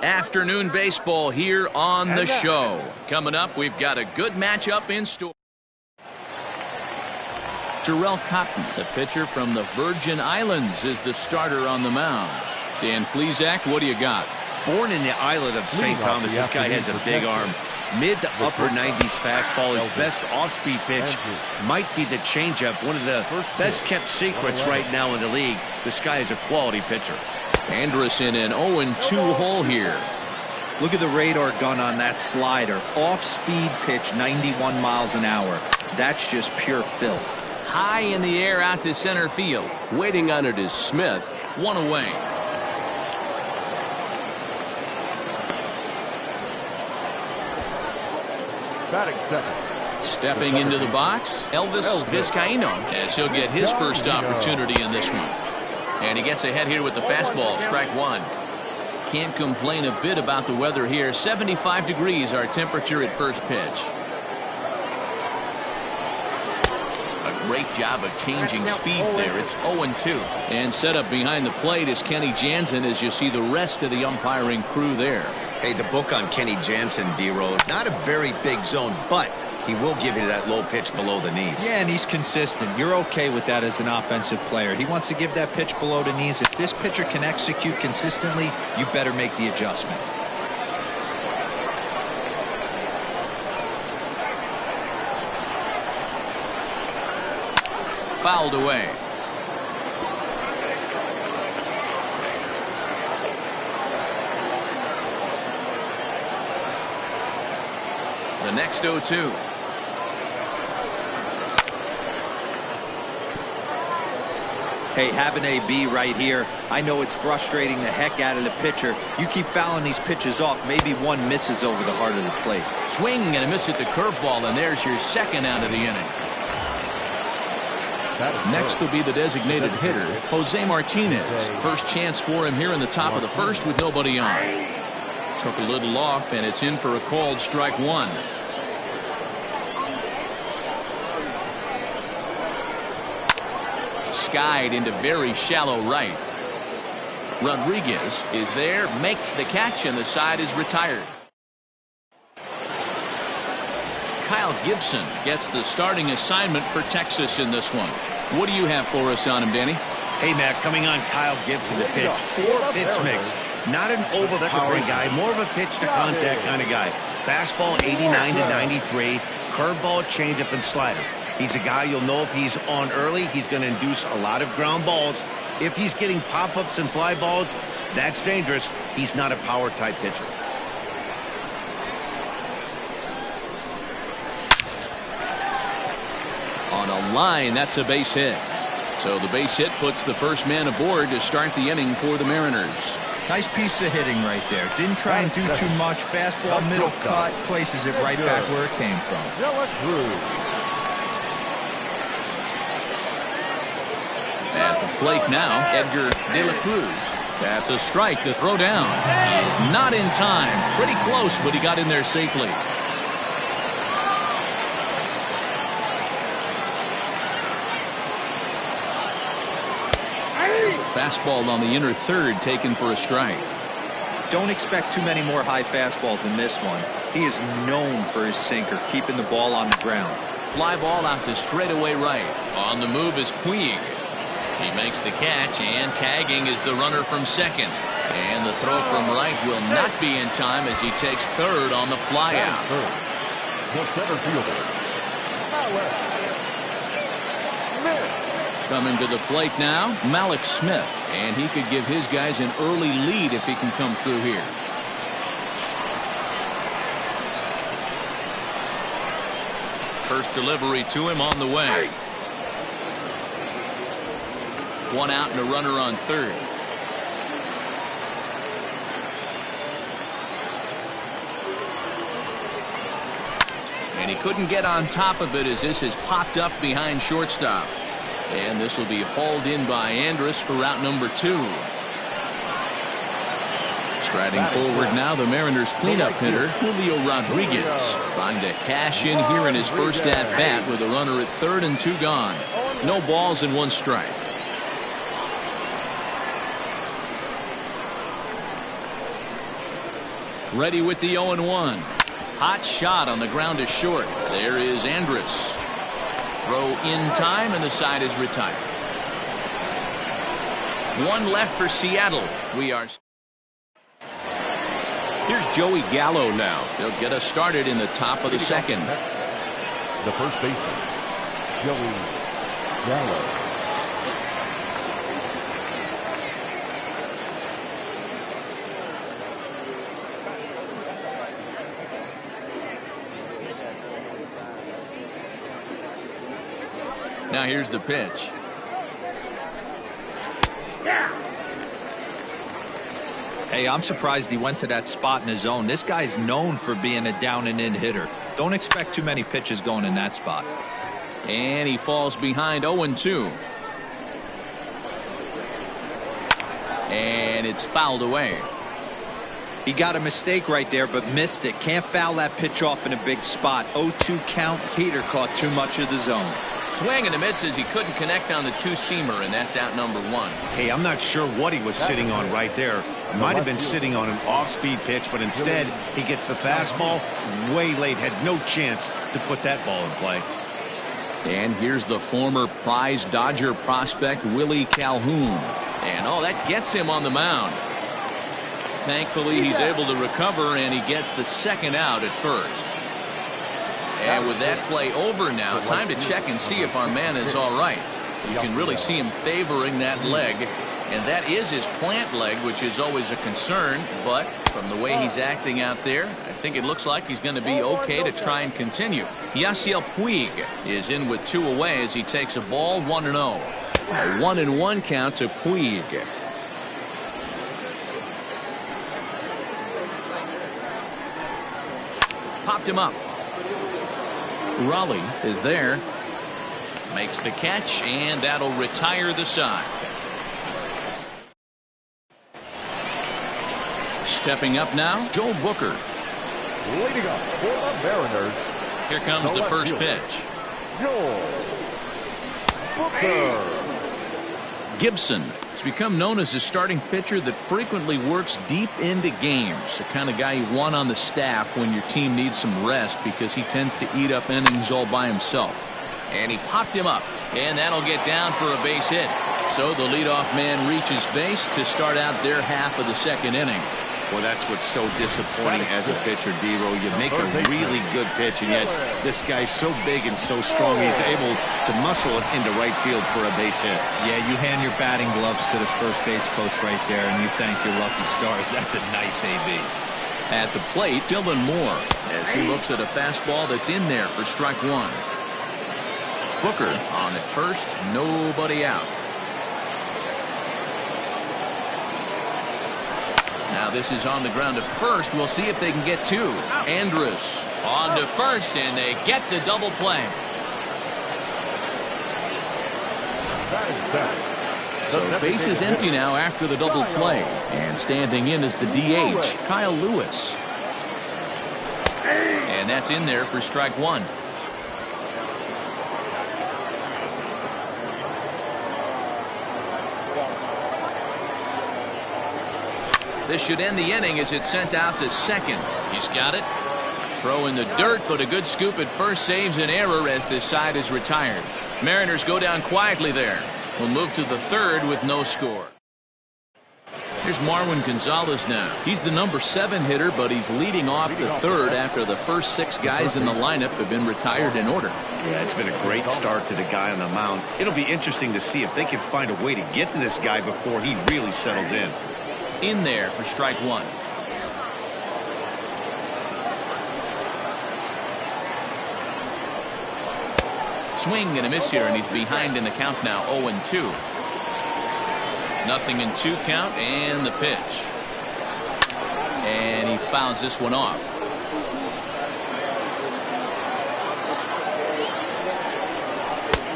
Afternoon baseball here on the show. Coming up, we've got a good matchup in store. Jarrell Cotton, the pitcher from the Virgin Islands, is the starter on the mound. Dan Plesac, what do you got? Born in the island of St. Thomas, this guy has a big arm. Mid to upper 90s fastball. His best off-speed pitch might be the changeup. One of the best kept secrets right now in the league. This guy is a quality pitcher. Anderson in 0-2 hole here. Look at the radar gun on that slider. Off-speed pitch, 91 miles an hour. That's just pure filth. High in the air out to center field. Waiting on it is Smith. One away. Batting second. Stepping into the box, Elvis Vizcaíno, as he'll get his first opportunity in this one. And he gets ahead here with the fastball, strike one. Can't complain a bit about the weather here. 75 degrees our temperature at first pitch. A great job of changing speeds there. It's 0-2. And set up behind the plate is Kenny Jansen as you see the rest of the umpiring crew there. Hey, the book on Kenny Jansen, D-Roll, not a very big zone, but he will give you that low pitch below the knees. Yeah, and he's consistent. You're okay with that as an offensive player. He wants to give that pitch below the knees. If this pitcher can execute consistently, you better make the adjustment. Fouled away. The next 0-2. Hey, have an AB right here. I know it's frustrating the heck out of the pitcher. You keep fouling these pitches off. Maybe one misses over the heart of the plate. Swing and a miss at the curveball, and there's your second out of the inning. Next will be the designated hitter, Jose Martinez. First chance for him here in the top of the first with nobody on. Took a little off, and it's in for a called strike one. Skied into very shallow right. Rodriguez is there, makes the catch, and the side is retired. Kyle Gibson gets the starting assignment for Texas in this one. What do you have for us on him, Danny? Hey, Matt, coming on Kyle Gibson to pitch. 4-pitch mix. Not an overpowering guy, more of a pitch to contact kind of guy. Fastball 89 to 93, curveball, changeup, and slider. He's a guy you'll know if he's on early, he's going to induce a lot of ground balls. If he's getting pop-ups and fly balls, that's dangerous. He's not a power type pitcher. On a line, that's a base hit. So the base hit puts the first man aboard to start the inning for the Mariners. Nice piece of hitting right there. Didn't try and do too much. Fastball, middle cut, places it right back where it came from. At the plate now, Edgar De La Cruz. That's a strike to throw down. He's not in time. Pretty close, but he got in there safely. There's a fastball on the inner third taken for a strike. Don't expect too many more high fastballs in this one. He is known for his sinker, keeping the ball on the ground. Fly ball out to straightaway right. On the move is Puig. He makes the catch, and tagging is the runner from second. And the throw from right will not be in time as he takes third on the fly out. The center fielder. Coming to the plate now, Malik Smith. And he could give his guys an early lead if he can come through here. First delivery to him on the way. One out and a runner on third. And he couldn't get on top of it as this has popped up behind shortstop. And this will be hauled in by Andrus for route number 2. Striding forward now, the Mariners cleanup hitter, Julio Rodriguez, trying to cash in here in his first at-bat with a runner at third and 2 gone. No balls and 1 strike. Ready with the 0-1. Hot shot on the ground is short. There is Andrus. Throw in time, and the side is retired. One left for Seattle. Here's Joey Gallo now. He'll get us started in the top of the second. The first baseman, Joey Gallo. Now here's the pitch. Hey, I'm surprised he went to that spot in his own. This guy's known for being a down and in hitter. Don't expect too many pitches going in that spot. And he falls behind 0-2. And it's fouled away. He got a mistake right there, but missed it. Can't foul that pitch off in a big spot. 0-2 count. Heater caught too much of the zone. Swing and a miss as he couldn't connect on the two-seamer, and that's out number one. Hey, I'm not sure what he was sitting on right there. Might have been sitting on an off-speed pitch, but instead he gets the fastball way late. Had no chance to put that ball in play. And here's the former prize Dodger prospect Willie Calhoun. And oh, that gets him on the mound. Thankfully, he's able to recover, and he gets the second out at first. And with that play over now, time to check and see if our man is all right. You can really see him favoring that leg, and that is his plant leg, which is always a concern. But from the way he's acting out there, I think it looks like he's going to be okay to try and continue. Yasiel Puig is in with 2 away as he takes a ball 1-0. A 1-1 count to Puig. Popped him up. Raleigh is there. Makes the catch, and that'll retire the side. Stepping up now, Joe Booker. Leading up for the Mariners. Here comes the first pitch. Joe Booker. Gibson has become known as a starting pitcher that frequently works deep into games. The kind of guy you want on the staff when your team needs some rest, because he tends to eat up innings all by himself. And he popped him up, and that'll get down for a base hit. So the leadoff man reaches base to start out their half of the second inning. Well, that's what's so disappointing as a pitcher, D-Row. You make a really good pitch, and yet this guy's so big and so strong, he's able to muscle it into right field for a base hit. Yeah, you hand your batting gloves to the first base coach right there, and you thank your lucky stars. That's a nice AB. At the plate, Dylan Moore, as he looks at a fastball that's in there for strike one. Booker on at first, nobody out. Now this is on the ground to first. We'll see if they can get 2. Andrus on to first, and they get the double play. So base is empty now after the double play. And standing in is the DH, Kyle Lewis. And that's in there for strike one. This should end the inning as it's sent out to second. He's got it. Throw in the dirt, but a good scoop at first saves an error as this side is retired. Mariners go down quietly there. We'll move to the third with no score. Here's Marwin Gonzalez now. He's the number 7 hitter, but he's leading off the third after the first 6 guys in the lineup have been retired in order. Yeah, it's been a great start to the guy on the mound. It'll be interesting to see if they can find a way to get to this guy before he really settles in. In there for strike one. Swing and a miss here, and he's behind in the count now, 0-2. Nothing in 2 count, and the pitch. And he fouls this one off.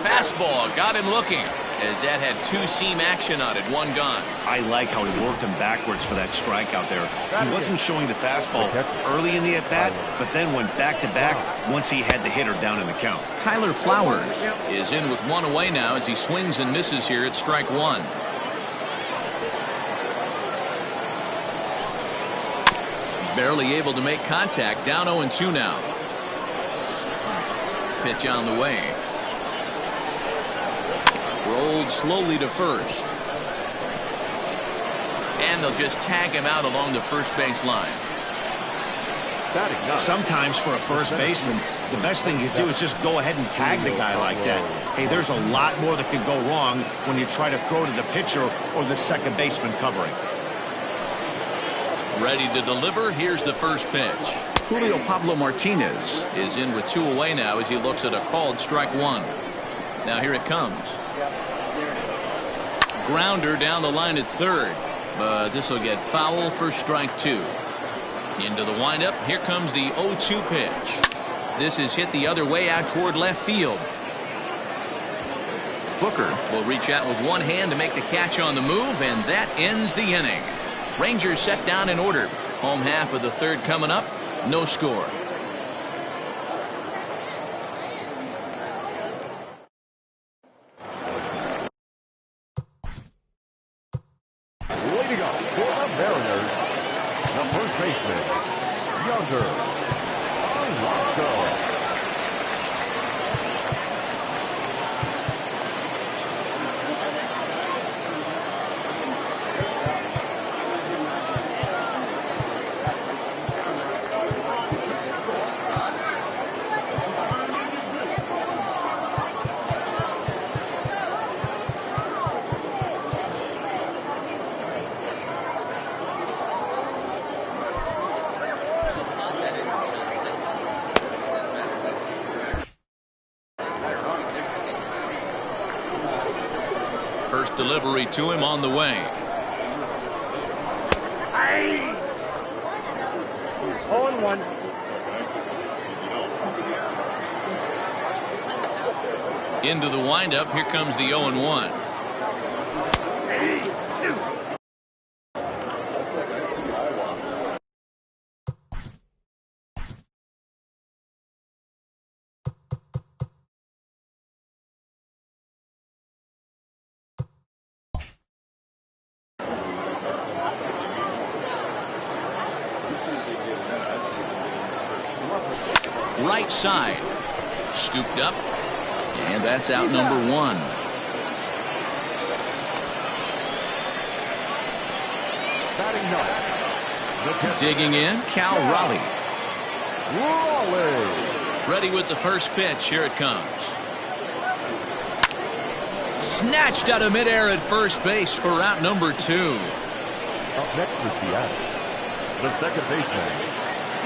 Fastball got him looking, as that had 2-seam action on it, 1 gone. I like how he worked him backwards for that strikeout there. He wasn't showing the fastball early in the at-bat, but then went back-to-back once he had the hitter down in the count. Tyler Flowers is in with 1 away now as he swings and misses here at strike one. Barely able to make contact. Down 0-2 now. Pitch on the way. Rolled slowly to first. And they'll just tag him out along the first base line. Sometimes for a first baseman, the best thing you do is just go ahead and tag the guy like that. Hey, there's a lot more that can go wrong when you try to throw to the pitcher or the second baseman covering. Ready to deliver. Here's the first pitch. Julio Pablo Martinez is in with 2 away now as he looks at a called strike 1. Now here it comes. Grounder down the line at third, but this will get foul for strike 2. Into the windup. Here comes the 0-2 pitch. This is hit the other way out toward left field. Booker will reach out with one hand to make the catch on the move, and that ends the inning. Rangers set down in order. Home half of the third coming up. No score. Leading off for the Mariners, the first baseman, Younger. Alonso. First delivery to him on the way. 0-1. Into the windup. Here comes the 0-1. Right side. Scooped up. And that's out number 1. Batting ninth. Digging in, Cal Raleigh. Raleigh. Ready with the first pitch. Here it comes. Snatched out of midair at first base for out number 2. Up next for Seattle, the second baseman.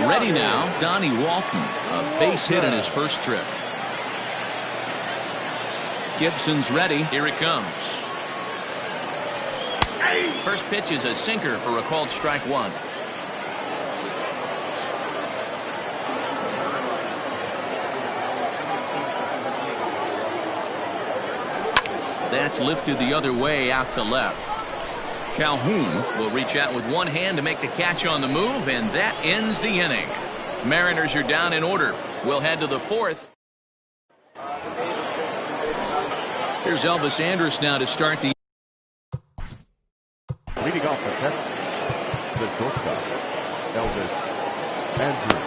Ready now, Donnie Walton. A base hit in his first trip. Gibson's ready. Here it comes. First pitch is a sinker for a called strike 1. That's lifted the other way out to left. Calhoun will reach out with one hand to make the catch on the move, and that ends the inning. Mariners are down in order. We'll head to the 4th. Here's Elvis Andrus now to start the. Leading off the 10th, the shortstop, Elvis Andrus.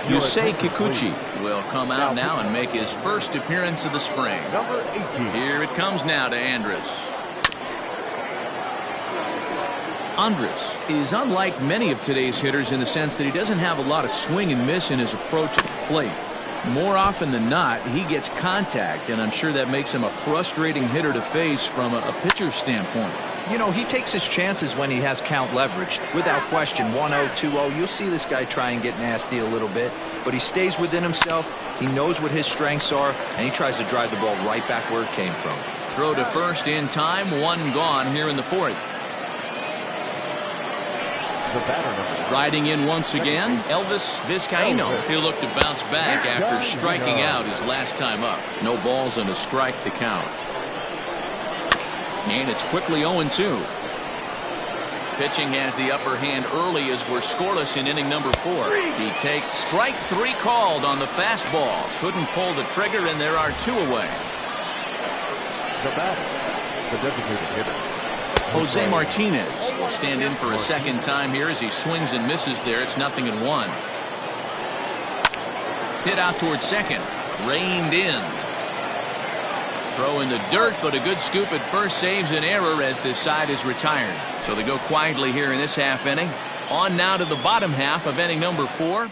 Yusei Kikuchi will come out now and make his first appearance of the spring. Number 18. Here it comes now to Andrus. Andrus is unlike many of today's hitters in the sense that he doesn't have a lot of swing and miss in his approach at the plate. More often than not, he gets contact, and I'm sure that makes him a frustrating hitter to face from a pitcher's standpoint. You know, he takes his chances when he has count leverage. Without question, 1-0, 2-0, you'll see this guy try and get nasty a little bit, but he stays within himself. He knows what his strengths are, and he tries to drive the ball right back where it came from. Throw to first in time, 1 gone here in the 4th. Riding in once again, Elvis Vizcaíno. He'll look to bounce back after striking out his last time up. No balls and a strike to count. And it's quickly 0-2. Pitching has the upper hand early as we're scoreless in inning number 4. He takes strike 3 called on the fastball. Couldn't pull the trigger, and there are 2 away. The batter, the designated hitter, Jose Martinez will stand in for a second time here as he swings and misses there. It's 0-1. Hit out towards second. Reined in. Throw in the dirt, but a good scoop at first saves an error as this side is retired. So they go quietly here in this half inning. On now to the bottom half of inning number 4.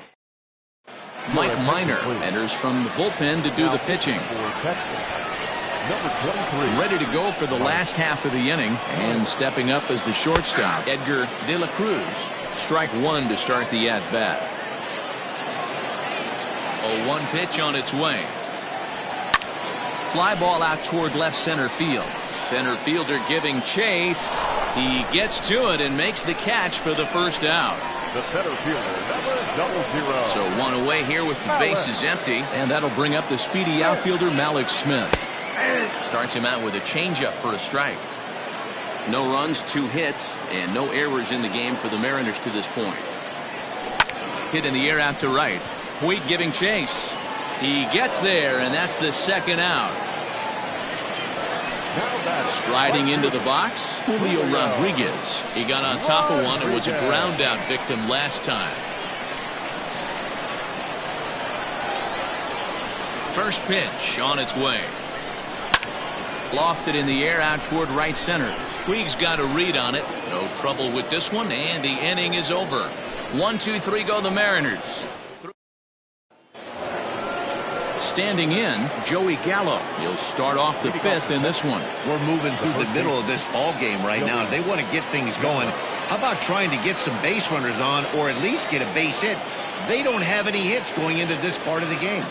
Mike Minor enters from the bullpen to do the pitching. Ready to go for the last half of the inning, and stepping up as the shortstop, Edgar De La Cruz. Strike 1 to start the at-bat. A 1 pitch on its way. Fly ball out toward left center field. Center fielder giving chase. He gets to it and makes the catch for the first out. The center fielder, number 00. So 1 away here with the bases empty, and that'll bring up the speedy outfielder Malik Smith. Starts him out with a changeup for a strike. No runs, 2 hits, and no errors in the game for the Mariners to this point. Hit in the air out to right. Puig giving chase. He gets there, and that's the second out. Striding into the box, Julio Rodriguez. He got on top of one and was a ground out victim last time. First pitch on its way. Lofted in the air out toward right center. Puig's got a read on it. No trouble with this one, and the inning is over. 1, 2, 3 go the Mariners. Standing in, Joey Gallo. He'll start off the 5th in this one. We're moving through the middle of this ball game right now. They want to get things going. How about trying to get some base runners on, or at least get a base hit? They don't have any hits going into this part of the game.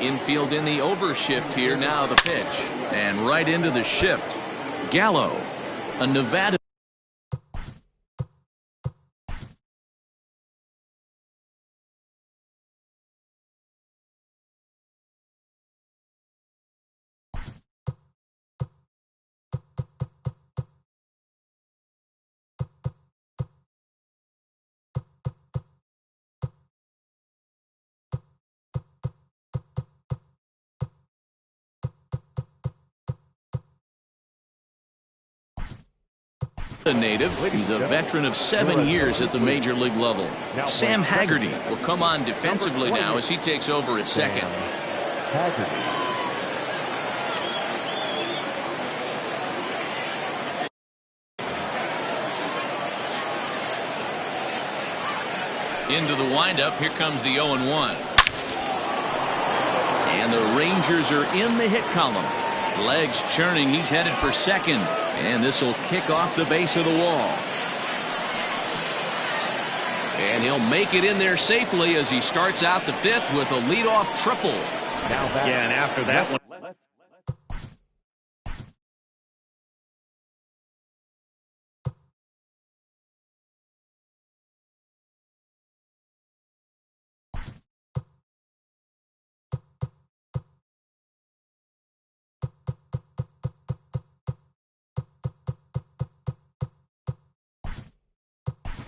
Infield in the overshift here. Now the pitch. And right into the shift. Gallo, a Nevada. A native. He's a veteran of 7 years at the major league level. Sam Haggerty will come on defensively now as he takes over at second. Into the windup. Here comes the 0-1. And the Rangers are in the hit column. Legs churning. He's headed for second. And this will kick off the base of the wall. And he'll make it in there safely as he starts out the 5th with a leadoff triple. Yeah, and after that one.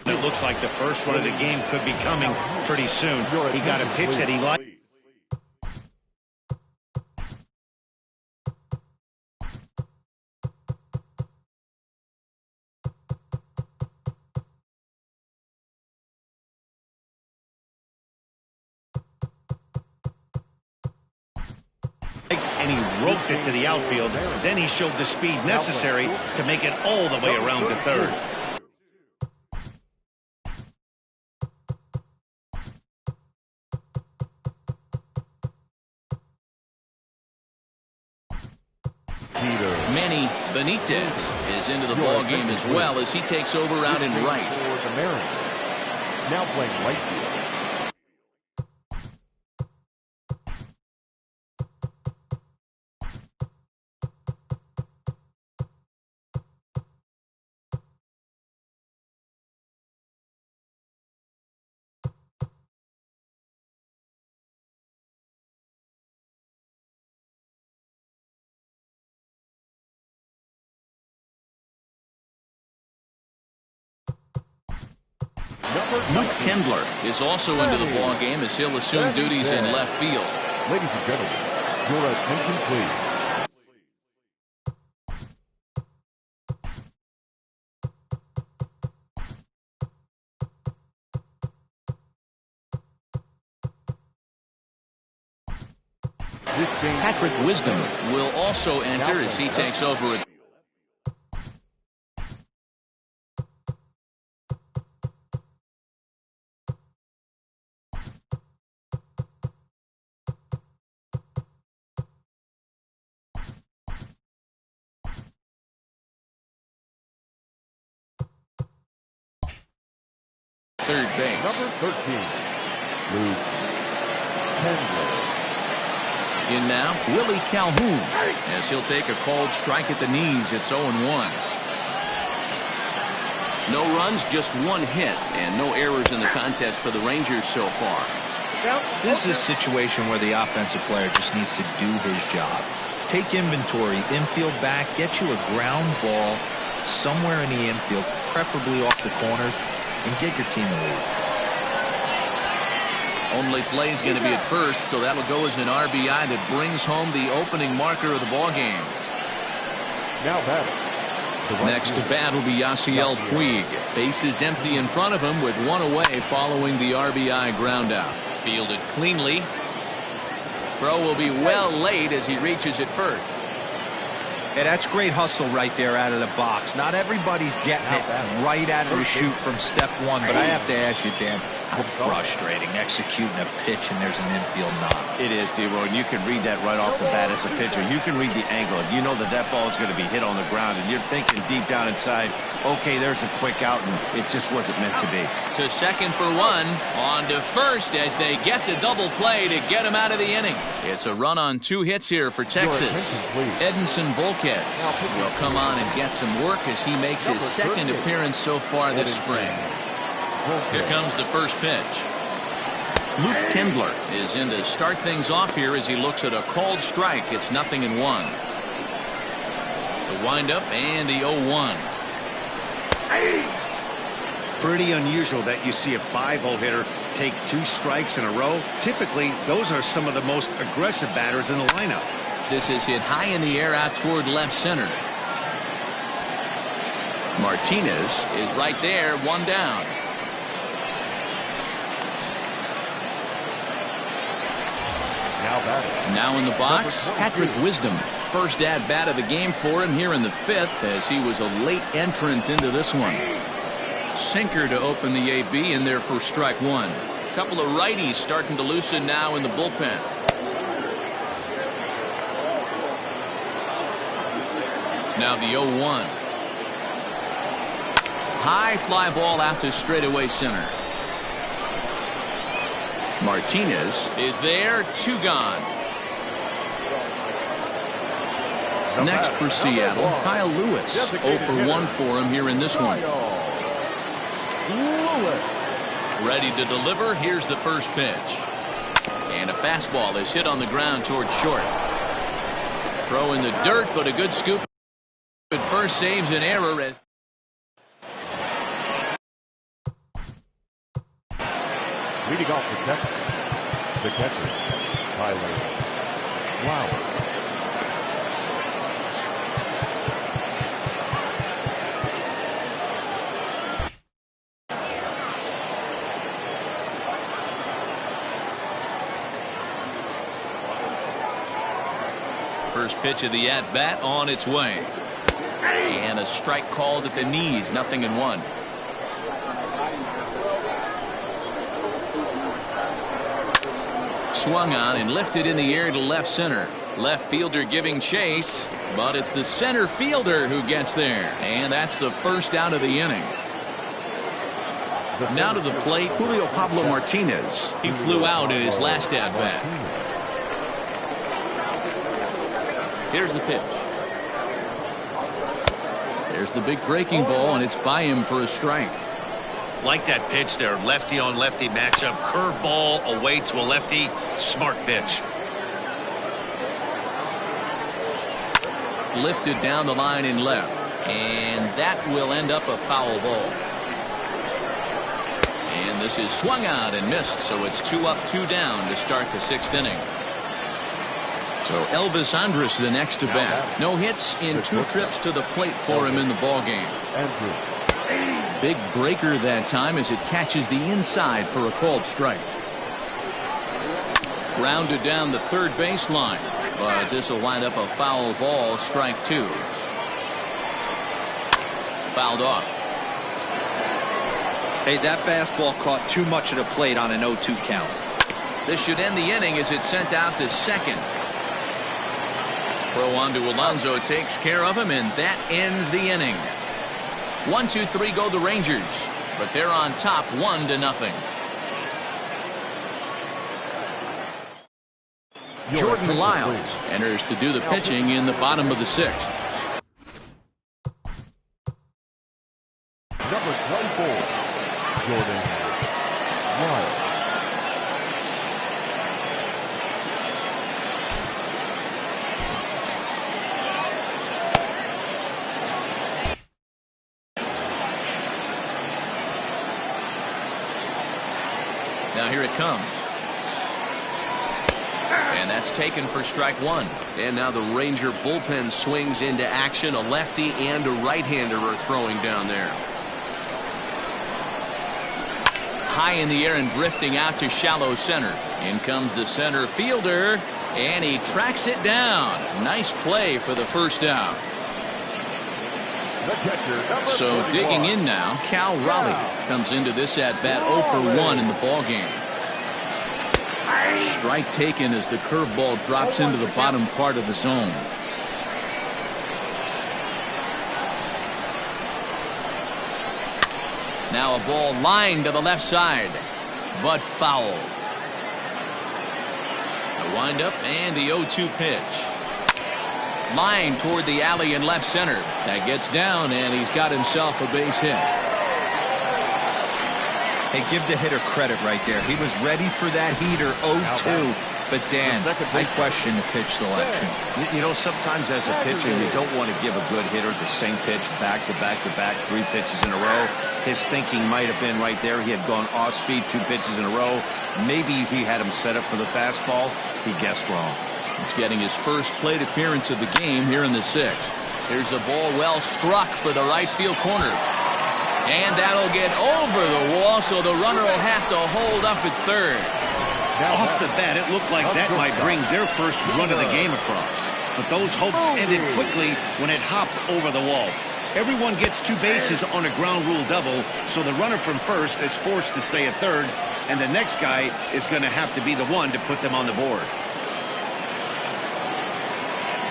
It looks like the first one of the game could be coming pretty soon. He got a pitch that he liked. And he roped it to the outfield. Then he showed the speed necessary to make it all the way around to third. Manny Benitez is into the ball game as well as he takes over out in right. For the Mariners. Now playing right field. Luke Tendler is also into the ball game as he'll assume duties in left field. Ladies and gentlemen, your attention please. Patrick Wisdom will also enter as he takes over at third base. Number 13, Luke Tendler. In now, Willie Calhoun, as he'll take a called strike at the knees. It's 0-1. No runs, just one hit, and no errors in the contest for the Rangers so far. This is a situation where the offensive player just needs to do his job. Take inventory, infield back, get you a ground ball somewhere in the infield, preferably off the corners, and get your team a lead. Only play is going to be at first, so that'll go as an RBI that brings home the opening marker of the ball game. Now batting. Next to bat will be Yasiel Puig. Base is empty in front of him with one away following the RBI ground out. Fielded cleanly. Throw will be well late as he reaches it first. Hey, that's great hustle right there out of the box. Not everybody's getting it right out of the chute from step one, but I have to ask you, Dan, how frustrating executing a pitch and there's an infield knock. It is, D-Roy, and you can read that right off the bat as a pitcher. You can read the angle. You know that that ball is going to be hit on the ground, and you're thinking deep down inside, okay, there's a quick out, and it just wasn't meant to be. To second for one, on to first as they get the double play to get him out of the inning. It's a run on 2 hits here for Texas. Edinson Volquez will come on and get some work as he makes his second appearance so far this spring. Here comes the first pitch. Luke Tendler is in to start things off here as he looks at a called strike. It's 0-1. The windup and the 0-1. Pretty unusual that you see a 5-hole hitter take 2 strikes in a row. Typically, those are some of the most aggressive batters in the lineup. This is hit high in the air out toward left center. Martinez is right there, 1 down. Now in the box, Patrick Wisdom. First at bat of the game for him here in the 5th as he was a late entrant into this one. Sinker to open the AB in there for strike 1. Couple of righties starting to loosen now in the bullpen. Now the 0-1. High fly ball out to straightaway center. Martinez is there, 2 gone. Next for Seattle, Kyle Lewis. 0 for 1 for him here in this one. Ready to deliver. Here's the first pitch. And a fastball is hit on the ground towards short. Throw in the dirt, but a good scoop. At first saves an error as leading off the catcher, Tyler Wow. First pitch of the at-bat on its way. And a strike called at the knees, 0-1. Swung on and lifted in the air to left center. Left fielder giving chase, but it's the center fielder who gets there. And that's the first out of the inning. Now to the plate, Julio Pablo Martinez. He flew out in his last at-bat. Here's the pitch. There's the big breaking ball, and it's by him for a strike. Like that pitch there, lefty on lefty matchup, curveball away to a lefty, smart pitch. Lifted down the line in left, and that will end up a foul ball. And this is swung out and missed, so it's 2 up, 2 down to start the 6th inning. So Elvis Andrus the next to bat. No hits in 2 trips to the plate for him in the ballgame. Big breaker that time as it catches the inside for a called strike. Grounded down the third baseline, but this will wind up a foul ball, strike 2. Fouled off. Hey, that fastball caught too much of the plate on an 0-2 count. This should end the inning as it's sent out to second. Throw on to Alonso takes care of him, and that ends the inning. 1, 2, 3 go the Rangers, but they're on top 1-0. Jordan Lyles enters to do the pitching in the bottom of the 6th. Number 24, Jordan Lyles. Now here it comes. And that's taken for strike 1. And now the Ranger bullpen swings into action. A lefty and a right-hander are throwing down there. High in the air and drifting out to shallow center. In comes the center fielder, and he tracks it down. Nice play for the first out. So digging in now, Cal Raleigh comes into this at-bat 0 for 1 in the ballgame. Strike taken as the curveball drops into the bottom part of the zone. Now a ball lined to the left side, but foul. The windup and the 0-2 pitch. Line toward the alley in left center. That gets down, and he's got himself a base hit. Hey, give the hitter credit right there. He was ready for that heater 0-2. But Dan, I question the pitch selection. You know, sometimes as a pitcher, you don't want to give a good hitter the same pitch back to back to back, 3 pitches in a row. His thinking might have been right there. He had gone off speed 2 pitches in a row. Maybe he had him set up for the fastball. He guessed wrong. He's getting his first plate appearance of the game here in the 6th. Here's a ball well struck for the right field corner. And that'll get over the wall, so the runner will have to hold up at third. Off the bat, it looked like that might bring their first run of the game across. But those hopes ended quickly when it hopped over the wall. Everyone gets 2 bases on a ground rule double, so the runner from first is forced to stay at third, and the next guy is going to have to be the one to put them on the board.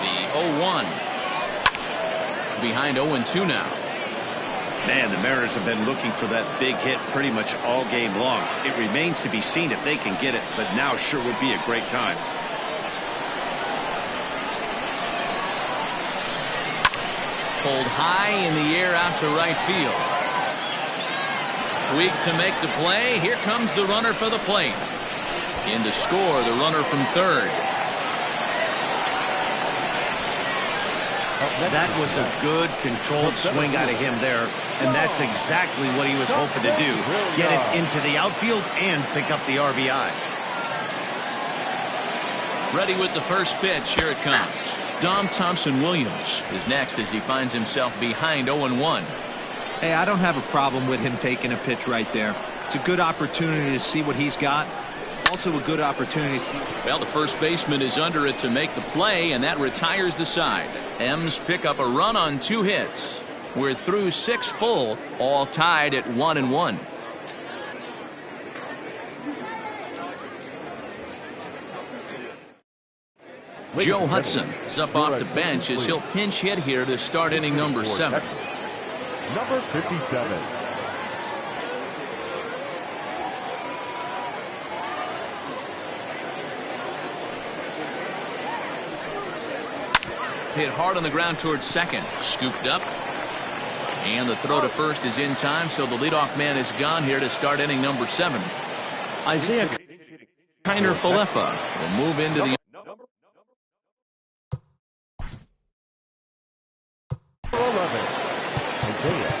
The 0-1. Behind 0-2 now. Man, the Mariners have been looking for that big hit pretty much all game long. It remains to be seen if they can get it, but now sure would be a great time. Pulled high in the air out to right field. Weak to make the play. Here comes the runner for the plate. In to score, the runner from third. That was a good controlled swing out of him there, and that's exactly what he was hoping to do. Get it into the outfield and pick up the RBI. Ready with the first pitch. Here it comes. Dom Thompson-Williams is next as he finds himself behind 0-1. Hey, I don't have a problem with him taking a pitch right there. It's a good opportunity to see what he's got. Also a good opportunity to see. Well, the first baseman is under it to make the play, and that retires the side. M's pick up a run on 2 hits. We're through 6 full, all tied at 1-1. Joe Hudson is up off the bench as he'll pinch hit here to start inning number 7. Number 57. Hit hard on the ground towards second. Scooped up. And the throw to first is in time, so the leadoff man is gone here to start inning number 7. Isaiah Kiner-Falefa will move into the 11. Isaiah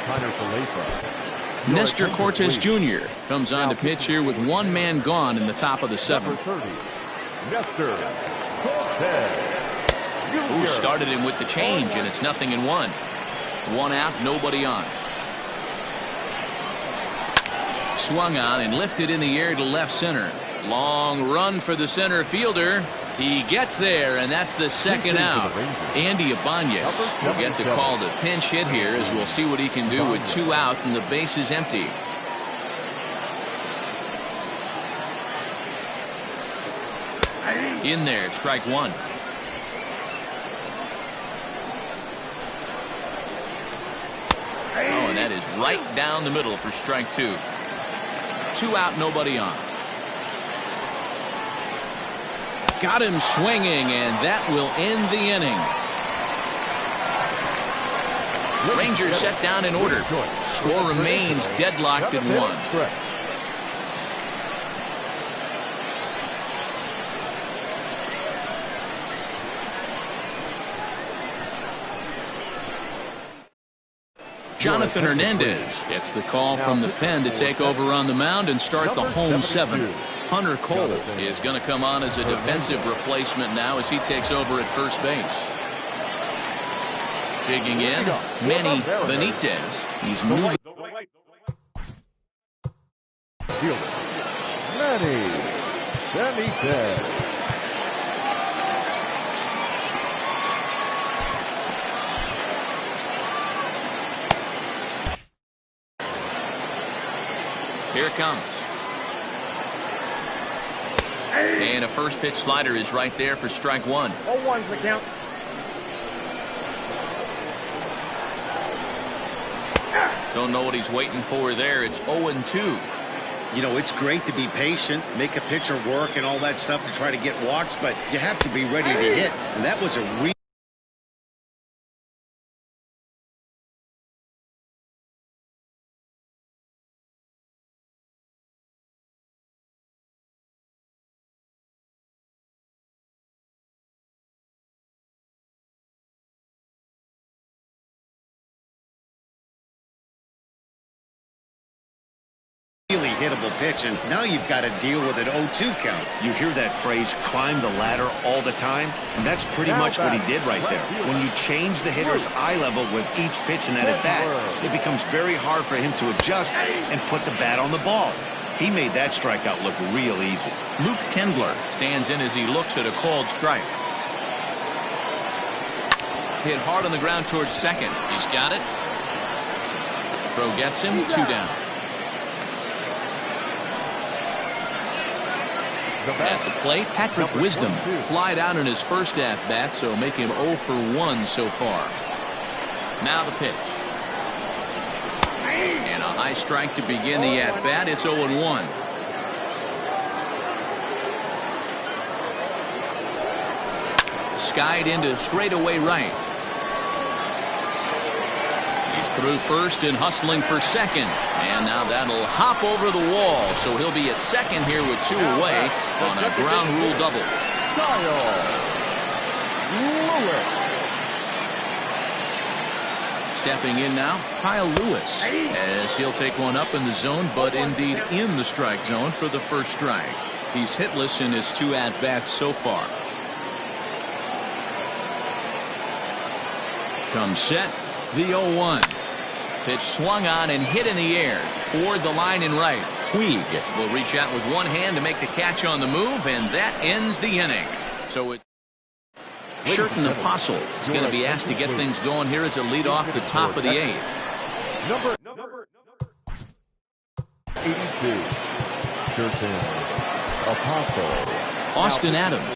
Kiner-Falefa. Nestor Cortez Jr. comes on to pitch here with one man gone in the top of the seventh. Nestor Cortez Who started him with the change, and it's 0-1. One out, nobody on. Swung on and lifted in the air to left center. Long run for the center fielder. He gets there, and that's the second out. Andy Ibanez will get the call to pinch hit here, as we'll see what he can do with 2 out and the base is empty. In there, strike 1. Oh, and that is right down the middle for strike 2. 2 out, nobody on. Got him swinging, and that will end the inning. Rangers set down in order. Score remains deadlocked at 1. Jonathan Hernandez gets the call from the pen to take over on the mound and start the home 7th. Hunter Cole is going to come on as a defensive replacement now as he takes over at first base. Digging in, Manny Benitez. He's newly. Manny Benitez. Here it comes. And a first pitch slider is right there for strike 1. 0-1's the count. Don't know what he's waiting for there. It's 0-2. You know, it's great to be patient, make a pitcher work and all that stuff to try to get walks, but you have to be ready to hit. And that was a real. Really hittable pitch, and now you've got to deal with an 0-2 count. You hear that phrase, climb the ladder, all the time, and that's pretty much what he did right there. When you change the hitter's eye level with each pitch in that at-bat, it becomes very hard for him to adjust and put the bat on the ball. He made that strikeout look real easy. Luke Tendler stands in as he looks at a called strike. Hit hard on the ground towards second. He's got it. Throw gets him, 2 down. At the plate, Patrick Wisdom flied out in his first at-bat, so make him 0 for 1 so far. Now the pitch. And a high strike to begin the at-bat. It's 0-1. Skied into straightaway right. Through first and hustling for second. And now that'll hop over the wall. So he'll be at second here with 2 away on a ground rule double. Stepping in now, Kyle Lewis, as he'll take one up in the zone, but indeed in the strike zone for the first strike. He's hitless in his 2 at-bats so far. Comes set, the 0-1. Pitch swung on and hit in the air toward the line in right. Puig will reach out with one hand to make the catch on the move, and that ends the inning. So it. Sherton Apostle is going to be asked to get things going here as a lead off the top of the 8th. Number 82. Sherton Apostle. Austin Adams.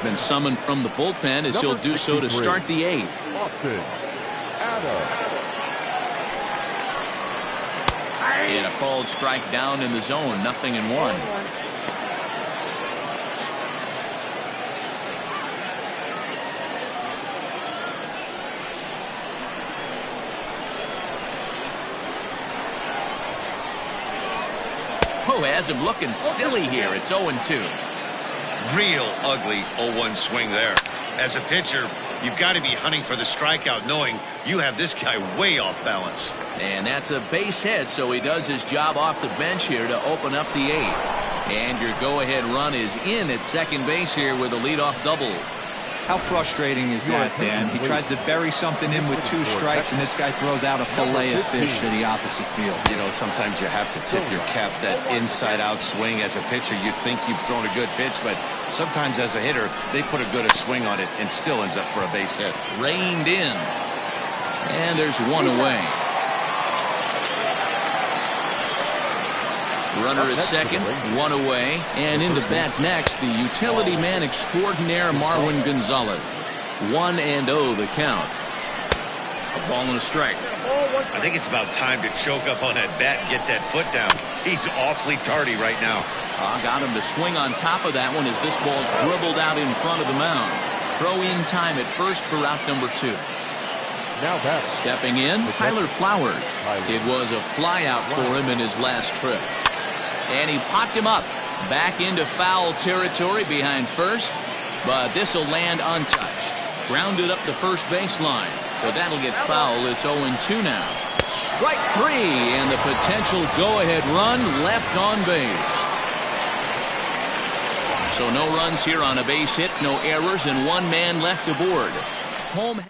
Been summoned from the bullpen as he'll do so to start the 8th. Austin Adams. And a called strike down in the zone, 0-1. Oh, has him looking silly here. It's 0-2. Real ugly 0-1 swing there. As a pitcher, you've got to be hunting for the strikeout, knowing you have this guy way off balance. And that's a base hit, so he does his job off the bench here to open up the 8th. And your go-ahead run is in at second base here with a leadoff double. How frustrating is that, Dan? He tries to bury something in with 2 strikes, and this guy throws out a fillet of fish to the opposite field. You know, sometimes you have to tip your cap. That inside-out swing. As a pitcher, you think you've thrown a good pitch, but sometimes as a hitter, they put a good swing on it and still ends up for a base hit. Reined in. And there's 1 away. Runner at second, 1 away, and into bat next, the utility man extraordinaire Marwin Gonzalez. 1-0 the count. A ball and a strike. I think it's about time to choke up on that bat and get that foot down. He's awfully tardy right now. Got him to swing on top of that one as this ball's dribbled out in front of the mound. Throw in time at first for out number 2. Now back. Stepping in, Tyler Flowers. It was a fly out for him in his last trip. And he popped him up back into foul territory behind first, but this will land untouched. Grounded up the first baseline, but that'll get foul. It's 0-2 now. Strike 3, and the potential go-ahead run left on base. So no runs here on a base hit, no errors, and 1 man left aboard. Home.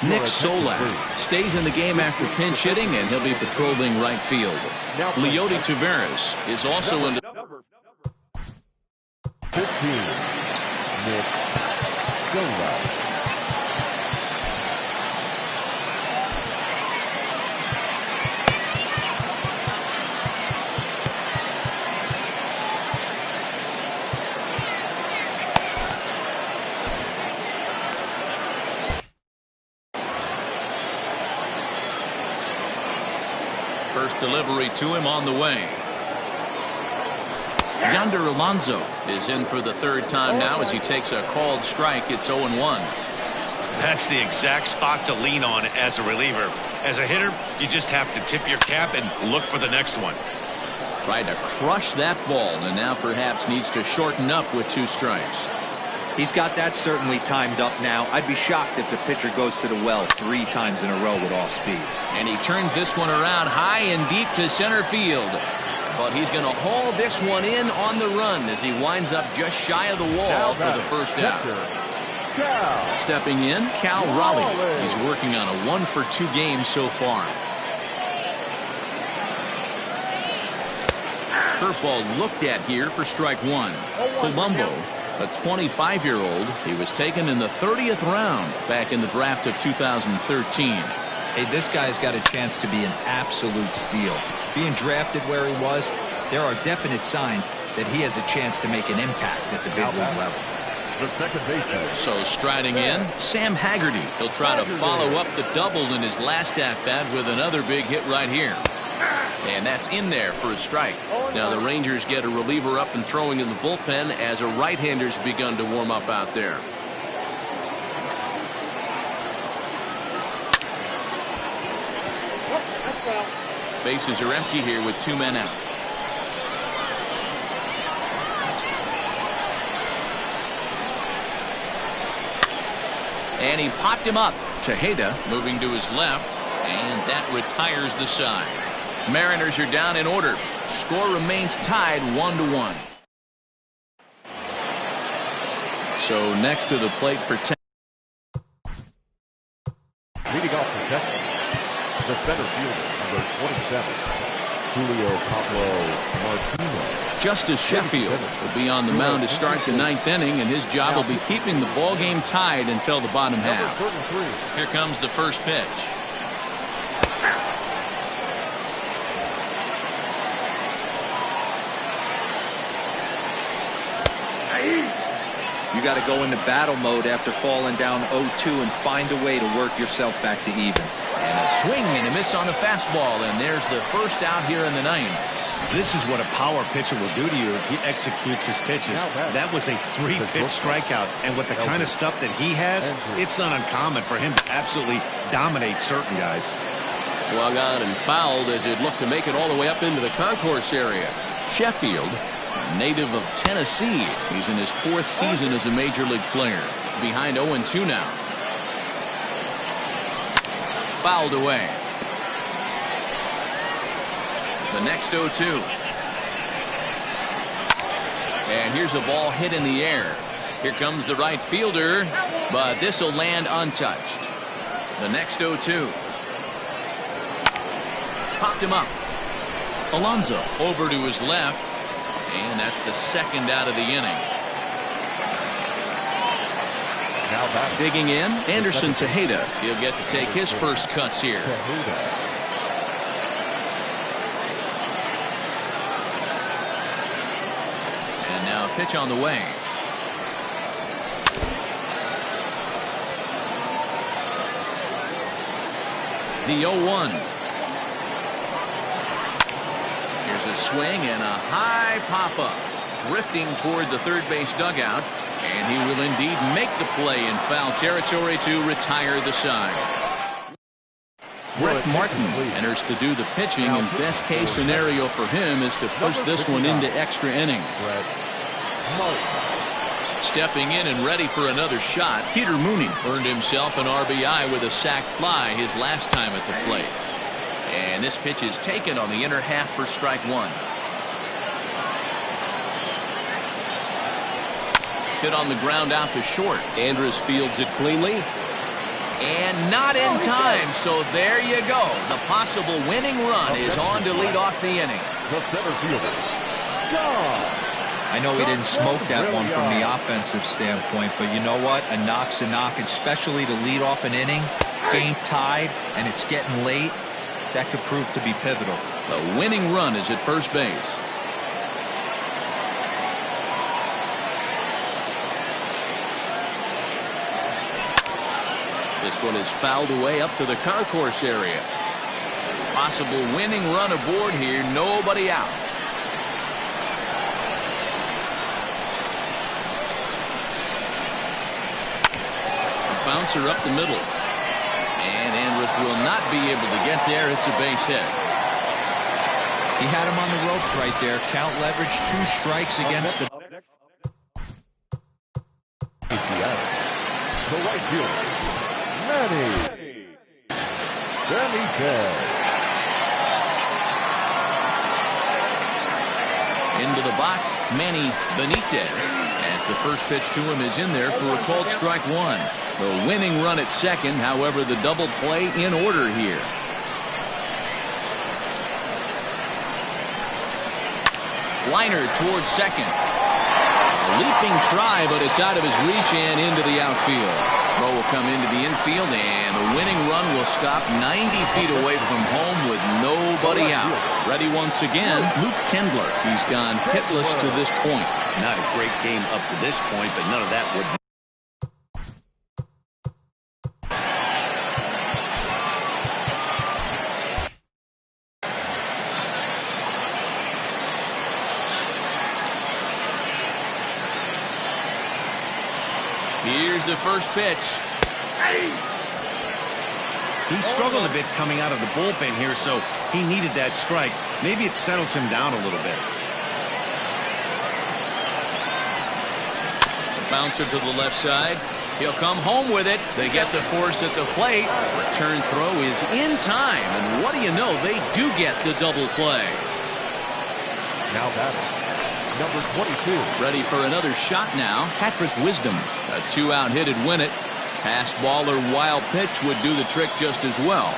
Nick Solak stays in the game after pinch hitting, and he'll be patrolling right field. Leody Taveras is also in the 15. Nick Solak. First delivery to him on the way. Yonder Alonso is in for the 3rd time now as he takes a called strike. It's 0-1. That's the exact spot to lean on as a reliever. As a hitter, you just have to tip your cap and look for the next one. Tried to crush that ball and now perhaps needs to shorten up with 2 strikes. He's got that certainly timed up now. I'd be shocked if the pitcher goes to the well 3 times in a row with off speed. And he turns this one around high and deep to center field. But he's going to haul this one in on the run as he winds up just shy of the wall for the first out. Stepping in, Cal Raleigh. He's working on a 1-for-2 game so far. Curveball looked at here for strike 1. Colombo, a 25-year-old. He was taken in the 30th round back in the draft of 2013. Hey, this guy's got a chance to be an absolute steal. Being drafted where he was, there are definite signs that he has a chance to make an impact at the big league level. The second baseman. So striding in, Sam Haggerty. He'll try to follow up the double in his last at-bat with another big hit right here. And that's in there for a strike. Now the Rangers get a reliever up and throwing in the bullpen as a right-hander's begun to warm up out there. Bases are empty here with 2 men out. And he popped him up. Tejeda moving to his left, and that retires the side. Mariners are down in order. Score remains tied 1-1. So next to the plate for 10. Leading off the second, the center fielder, number 27, Julio Pablo Martino. Justice Sheffield will be on the mound to start the 9th inning, and his job will be keeping the ball game tied until the bottom half. Here comes the first pitch. You got to go into battle mode after falling down 0-2 and find a way to work yourself back to even. And a swing and a miss on the fastball, and there's the first out here in the ninth. This is what a power pitcher will do to you if he executes his pitches. That was a 3-pitch strikeout, and with the kind of stuff that he has, it's not uncommon for him to absolutely dominate certain guys. Swung on and fouled as it looked to make it all the way up into the concourse area. Sheffield, a native of Tennessee. He's in his 4th season as a major league player. Behind 0-2 now. Fouled away. The next 0-2. And here's a ball hit in the air. Here comes the right fielder, but this will land untouched. The next 0-2. Popped him up. Alonso over to his left, and that's the second out of the inning. Digging in, Anderson Tejeda. He'll get to take his first cuts here. And now a pitch on the way. The 0-1. Here's a swing and a high pop-up. Drifting toward the third base dugout. And he will indeed make the play in foul territory to retire the side. Brett Martin enters to do the pitching, and best case scenario for him is to push this one into extra innings. Stepping in and ready for another shot, Peter Mooney earned himself an RBI with a sac fly his last time at the plate. And this pitch is taken on the inner half for strike one. Hit on the ground out to short. Andrus fields it cleanly. And not in time, so there you go. The possible winning run is on to lead off the inning. The center fielder, gone. I know he didn't smoke that one from the offensive standpoint, but you know what? A knock's a knock, especially to lead off an inning. Game tied, and it's getting late. That could prove to be pivotal. The winning run is at first base. This one is fouled away up to the concourse area. Possible winning run aboard here. Nobody out. A bouncer up the middle. And Andrus will not be able to get there. It's a base hit. He had him on the ropes right there. Count leverage, 2 strikes against the... The right fielder, Manny Benitez. Into the box, Manny Benitez. As the first pitch to him is in there for a called strike one. The winning run at second, however, the double play in order here. Liner towards second. Leaping try, but it's out of his reach and into the outfield. Throw will come into the infield, and the winning run will stop 90 feet away from home with nobody out. Ready once again, Luke Kendler. He's gone hitless to this point. Not a great game up to this point, but none of that would. Here's the first pitch. He struggled a bit coming out of the bullpen here, so he needed that strike. Maybe it settles him down a little bit. The bouncer to the left side. He'll come home with it. They get the force at the plate. Return throw is in time, and what do you know? They do get the double play. Now batting, number 22. Ready for another shot now. Patrick Wisdom. A 2-out hit'd win it. Pass ball or wild pitch would do the trick just as well.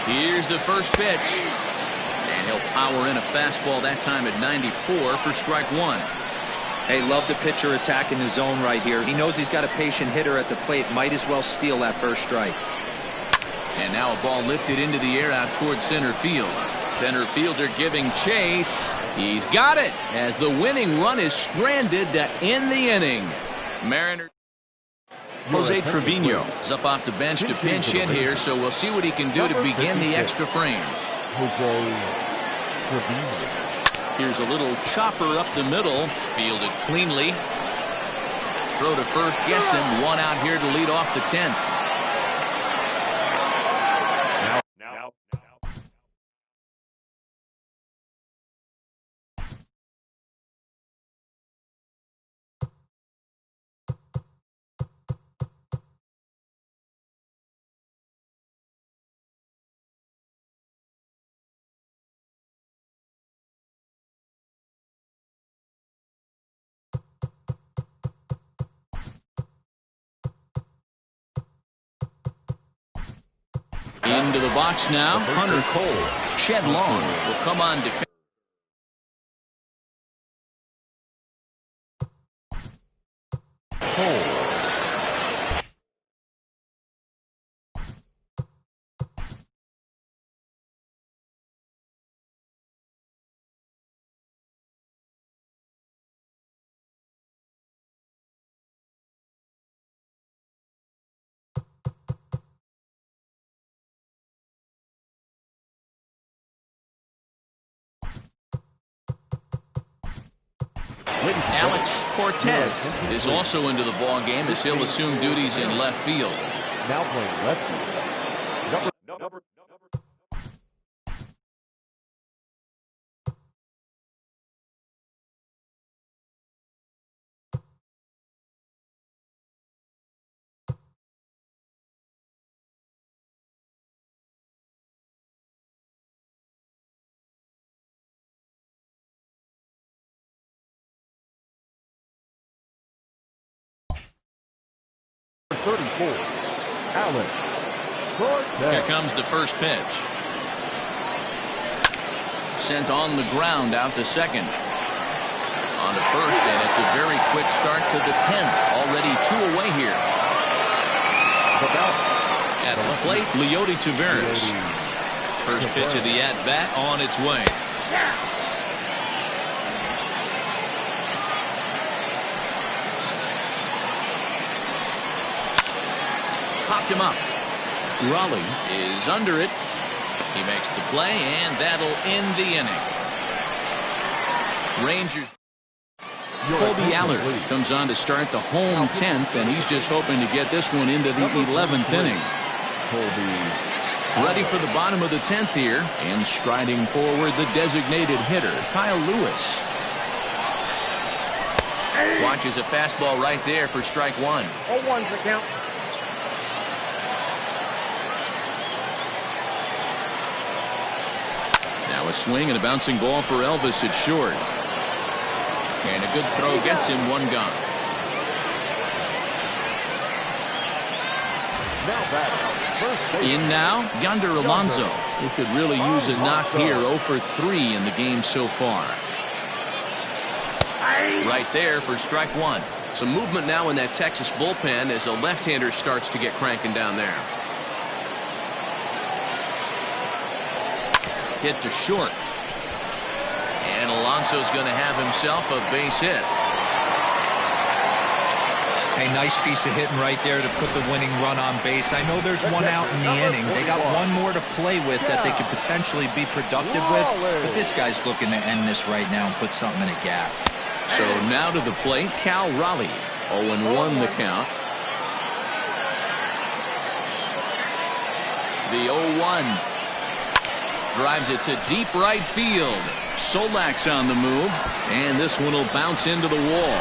Here's the first pitch. And he'll power in a fastball that time at 94 for strike one. Hey, love the pitcher attacking the zone right here. He knows he's got a patient hitter at the plate. Might as well steal that first strike. And now a ball lifted into the air out towards center field. Center fielder giving chase. He's got it as the winning run is stranded to end the inning. Mariners. Jose Trevino is up off the bench to pinch hit here, so we'll see what he can do to begin the extra frames. Jose Trevino. Here's a little chopper up the middle, fielded cleanly. Throw to first gets him. One out here to lead off the 10th. Into the box now, Hunter Cole. Shed Long will come on defense. Alex Cortez is also into the ball game as he'll assume duties in left field. Now playing left field. Number. Alex Cortez. Here comes the first pitch. Sent on the ground out to second. On to first, and it's a very quick start to the 10th. Already 2 away here. At the plate, Leody Taveras. First pitch of the at-bat on its way. Popped him up. Raleigh is under it. He makes the play, and that'll end the inning. Rangers. Colby Allard comes on to start the home 10th, and he's just hoping to get this one into the 11th inning. Ready for the bottom of the 10th here, and striding forward the designated hitter, Kyle Lewis. Watches a fastball right there for strike one. 0-1's the count. Now a swing and a bouncing ball for Elvis at short. And a good throw gets him one gone. In now, Yonder Alonso, who could really use a knock here. 0 for 3 in the game so far. Right there for strike one. Some movement now in that Texas bullpen as a left-hander starts to get cranking down there. Hit to short. And Alonso's going to have himself a base hit. A nice piece of hitting right there to put the winning run on base. I know there's one out in the inning. They got one more to play with that they could potentially be productive with. But this guy's looking to end this right now and put something in a gap. So now to the plate, Cal Raleigh. 0-1 the count. The 0-1. Drives it to deep right field. Solak's on the move, and this one will bounce into the wall.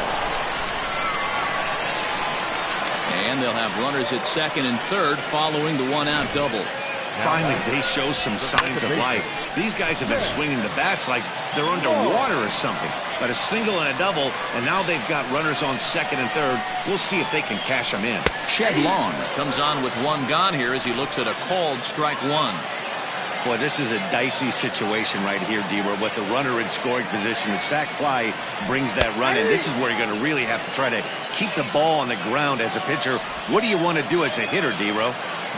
And they'll have runners at second and third following the one-out double. Finally, they show some signs of life. These guys have been swinging the bats like they're underwater or something. But a single and a double, and now they've got runners on second and third. We'll see if they can cash them in. Shed Long comes on with one gone here as he looks at a called strike one. Boy, this is a dicey situation right here, D-Ware. With the runner in scoring position, the sac fly brings that run in. This is where you're going to really have to try to keep the ball on the ground as a pitcher. What do you want to do as a hitter, D-Ro?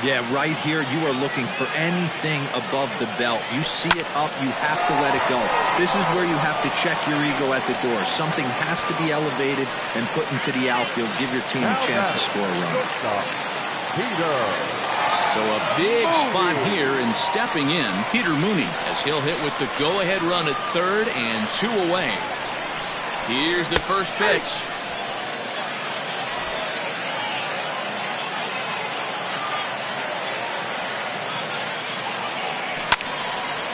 Yeah, right here, you are looking for anything above the belt. You see it up, you have to let it go. This is where you have to check your ego at the door. Something has to be elevated and put into the outfield. Give your team a chance to score a run. So a big spot here, and stepping in, Peter Mooney, as he'll hit with the go-ahead run at third and 2 away. Here's the first pitch.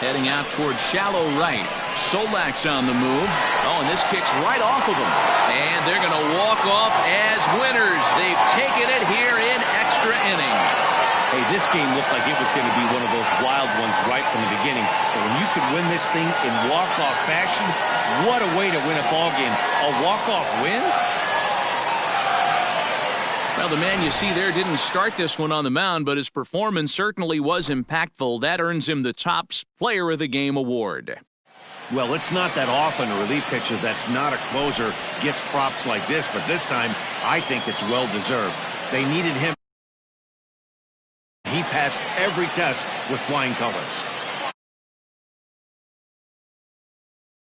Heading out towards shallow right. Solak's on the move. Oh, and this kicks right off of him. And they're going to walk off as winners. They've taken it here in extra innings. Hey, this game looked like it was going to be one of those wild ones right from the beginning. But when you could win this thing in walk-off fashion, what a way to win a ball game. A walk-off win? Well, the man you see there didn't start this one on the mound, but his performance certainly was impactful. That earns him the top Player of the Game award. Well, it's not that often a relief pitcher that's not a closer gets props like this, but this time I think it's well-deserved. They needed him. He passed every test with flying colors.